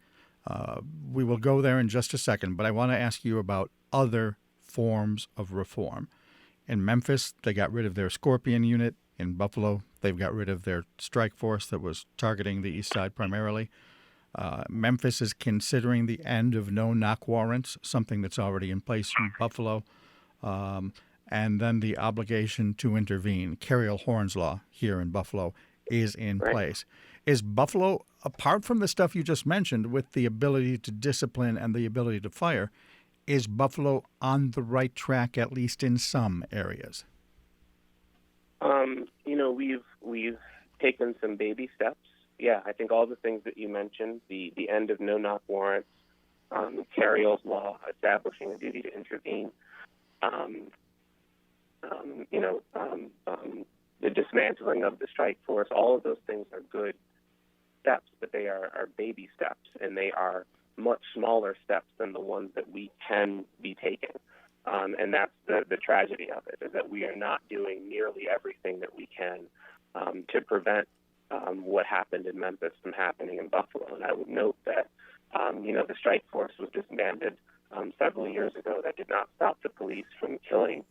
[SPEAKER 4] We will go there in just a second, but I want to ask you about other forms of reform. In Memphis, they got rid of their Scorpion unit. In Buffalo, they've got rid of their strike force that was targeting the east side primarily. Memphis is considering the end of no-knock warrants, something that's already in place in Buffalo, and then the obligation to intervene. Carriel Horn's law here in Buffalo is in place. Is Buffalo, apart from the stuff you just mentioned, with the ability to discipline and the ability to fire, is Buffalo on the right track, at least in some areas?
[SPEAKER 18] We've taken some baby steps. Yeah, I think all the things that you mentioned, the end of no-knock warrants, Carriel's law establishing a duty to intervene, the dismantling of the strike force. All of those things are good steps, but they are baby steps, and they are much smaller steps than the ones that we can be taking. And that's the tragedy of it, is that we are not doing nearly everything that we can to prevent what happened in Memphis from happening in Buffalo. And I would note that, the strike force was disbanded several years ago. That did not stop the police from killing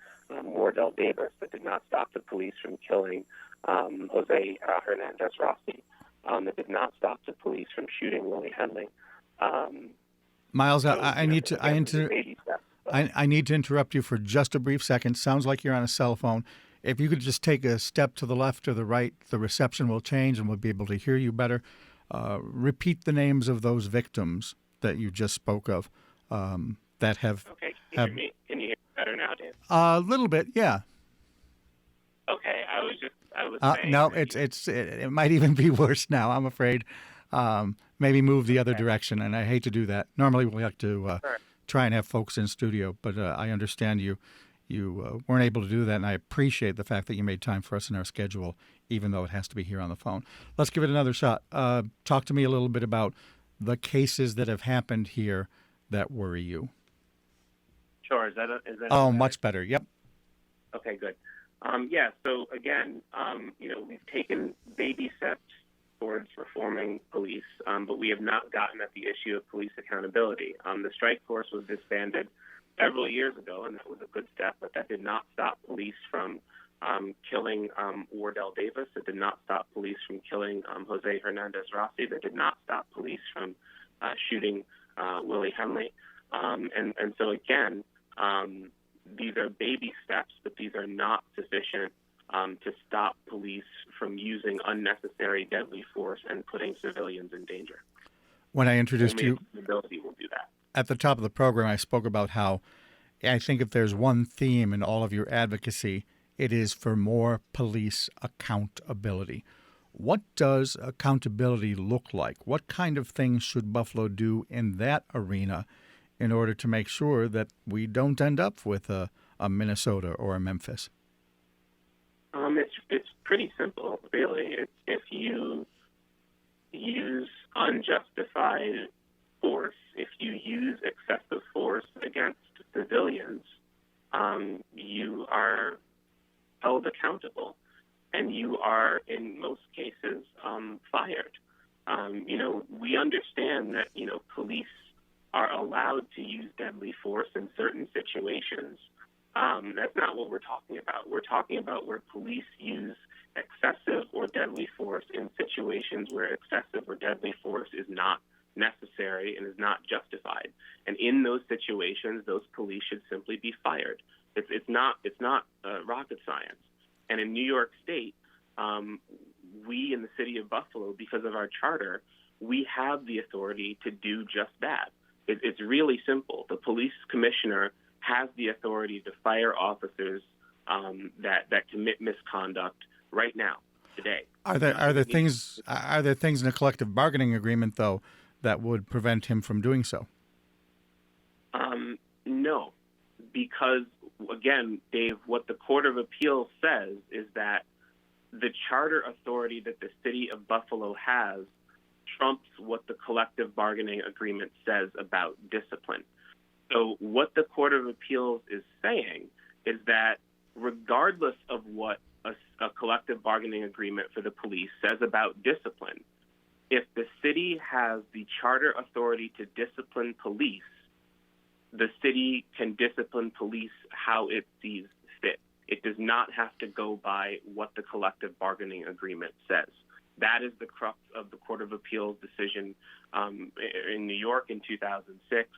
[SPEAKER 18] Wardell Davis. That did not stop the police from killing Jose Hernandez Rossi. That did not stop the police from shooting Willie Henley.
[SPEAKER 4] Miles, I need to interrupt you for just a brief second. Sounds like you're on a cell phone. If you could just take a step to the left or the right, the reception will change and we'll be able to hear you better. Repeat the names of those victims that you just spoke of that have...
[SPEAKER 18] Okay, can you hear me better now, Dan?
[SPEAKER 4] A little bit, yeah.
[SPEAKER 18] Okay, I was saying...
[SPEAKER 4] No, it might even be worse now, I'm afraid. Maybe move the other direction, and I hate to do that. Normally we like to try and have folks in studio, but I understand you weren't able to do that, and I appreciate the fact that you made time for us in our schedule, even though it has to be here on the phone. Let's give it another shot. Talk to me a little bit about the cases that have happened here that worry you.
[SPEAKER 18] Sure. Is that
[SPEAKER 4] Oh, much better. Yep.
[SPEAKER 18] Okay, good. So again, we've taken baby steps towards reforming police, but we have not gotten at the issue of police accountability. The strike force was disbanded several years ago, and that was a good step, but that did not stop police from killing Wardell Davis. It did not stop police from killing Jose Hernandez Rossi. That did not stop police from shooting Willie Henley. And so again, these are baby steps, but these are not sufficient to stop police from using unnecessary deadly force and putting civilians in danger.
[SPEAKER 4] When I introduced you,
[SPEAKER 18] accountability will do that.
[SPEAKER 4] At the top of the program, I spoke about how I think if there's one theme in all of your advocacy, it is for more police accountability. What does accountability look like? What kind of things should Buffalo do in that arena in order to make sure that we don't end up with a Minnesota or a Memphis?
[SPEAKER 18] It's pretty simple, really. If you use unjustified force, if you use excessive force against civilians, you are held accountable, and you are, in most cases, fired. We understand that, police are allowed to use deadly force in certain situations. That's not what we're talking about. We're talking about where police use excessive or deadly force in situations where excessive or deadly force is not necessary and is not justified. And in those situations, those police should simply be fired. It's not rocket science. And in New York State, we in the city of Buffalo, because of our charter, we have the authority to do just that. It's really simple. The police commissioner has the authority to fire officers that commit misconduct right now, today.
[SPEAKER 4] Are there things in a collective bargaining agreement, though, that would prevent him from doing so?
[SPEAKER 18] No, because, again, Dave, what the Court of Appeals says is that the charter authority that the city of Buffalo has trumps what the collective bargaining agreement says about discipline. So what the Court of Appeals is saying is that regardless of what a collective bargaining agreement for the police says about discipline, if the city has the charter authority to discipline police, the city can discipline police how it sees fit. It does not have to go by what the collective bargaining agreement says. That is the crux of the Court of Appeals decision in New York in 2006,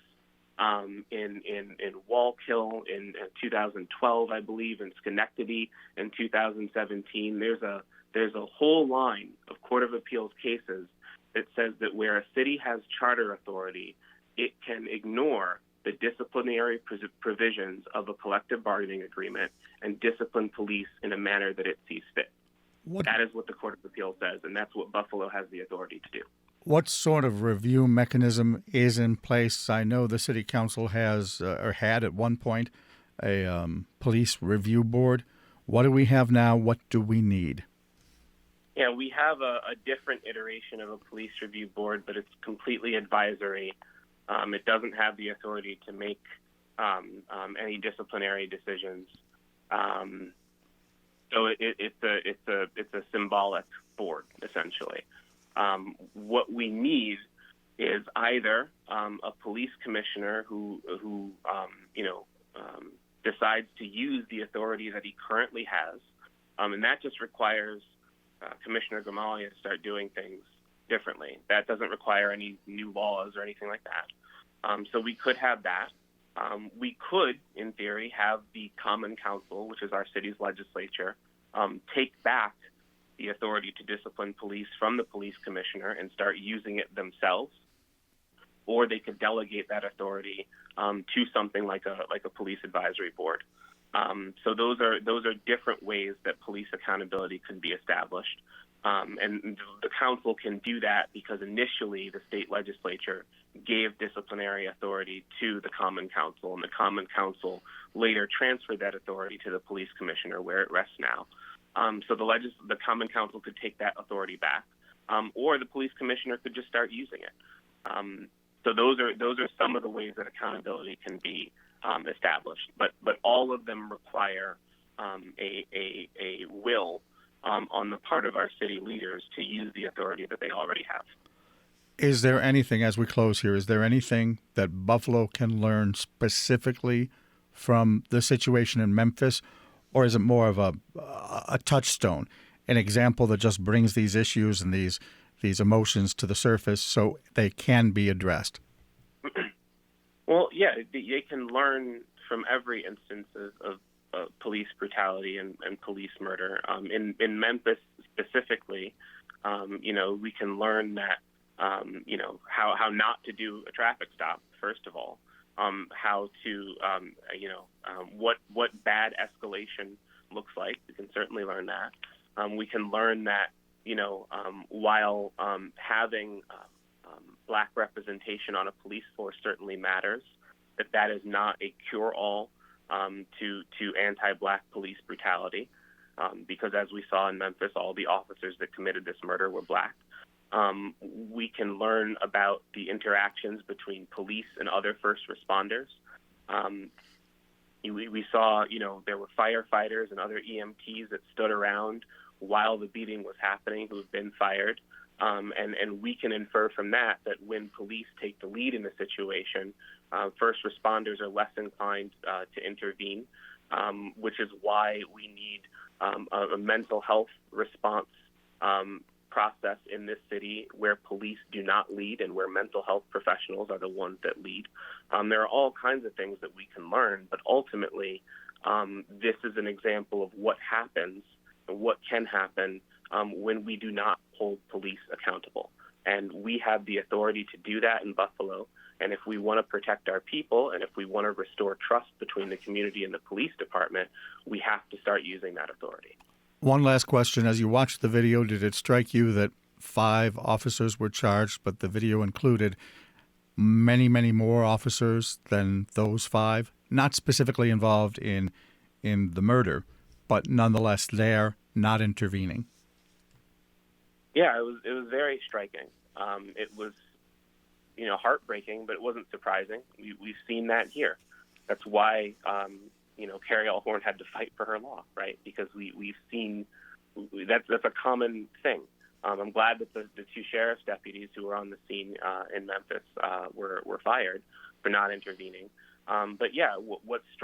[SPEAKER 18] in Wallkill in 2012, I believe, in Schenectady in 2017. There's a whole line of Court of Appeals cases that says that where a city has charter authority, it can ignore the disciplinary provisions of a collective bargaining agreement and discipline police in a manner that it sees fit. That is what the Court of Appeals says, and that's what Buffalo has the authority to do.
[SPEAKER 4] What sort of review mechanism is in place? I know the city council has or had at one point a police review board. What do we have now? What do we need?
[SPEAKER 18] Yeah, we have a different iteration of a police review board, but it's completely advisory. It doesn't have the authority to make any disciplinary decisions. So it's a symbolic board, essentially. What we need is either a police commissioner who decides to use the authority that he currently has, and that just requires Commissioner Gamalia to start doing things differently. That doesn't require any new laws or anything like that. So we could have that. We could, in theory, have the Common Council, which is our city's legislature, take back the authority to discipline police from the police commissioner and start using it themselves, or they could delegate that authority to something like a police advisory board. So those are different ways that police accountability can be established. And the council can do that because initially the state legislature gave disciplinary authority to the Common Council, and the Common Council later transferred that authority to the police commissioner, where it rests now. So the Common Council could take that authority back, or the police commissioner could just start using it. So those are some of the ways that accountability can be established, but all of them require a will on the part of our city leaders to use the authority that they already have.
[SPEAKER 4] Is there anything, as we close here, is there anything that Buffalo can learn specifically from the situation in Memphis, or is it more of a touchstone, an example that just brings these issues and these emotions to the surface so they can be addressed?
[SPEAKER 18] Well, yeah, they can learn from every instance of police brutality and police murder. In Memphis specifically, we can learn that, how not to do a traffic stop, first of all, how to, what bad escalation looks like. We can certainly learn that. We can learn that, while having black representation on a police force certainly matters, that is not a cure-all to anti-black police brutality, because as we saw in Memphis, all the officers that committed this murder were black. We can learn about the interactions between police and other first responders. We saw, there were firefighters and other EMTs that stood around while the beating was happening who have been fired. And we can infer from that when police take the lead in the situation, first responders are less inclined to intervene, which is why we need a mental health response process in this city where police do not lead and where mental health professionals are the ones that lead. There are all kinds of things that we can learn, but ultimately this is an example of what happens and what can happen when we do not hold police accountable. And we have the authority to do that in Buffalo. And if we want to protect our people and if we want to restore trust between the community and the police department, we have to start using that authority.
[SPEAKER 4] One last question. As you watched the video, did it strike you that 5 officers were charged, but the video included many, many more officers than those 5, not specifically involved in the murder, but nonetheless there, not intervening?
[SPEAKER 18] Yeah, it was very striking. It was, heartbreaking, but it wasn't surprising. We've seen that here. That's why, Carrie Allhorn had to fight for her law, right? Because we've seen that's a common thing. I'm glad that the 2 sheriff's deputies who were on the scene in Memphis were fired for not intervening. But yeah, what's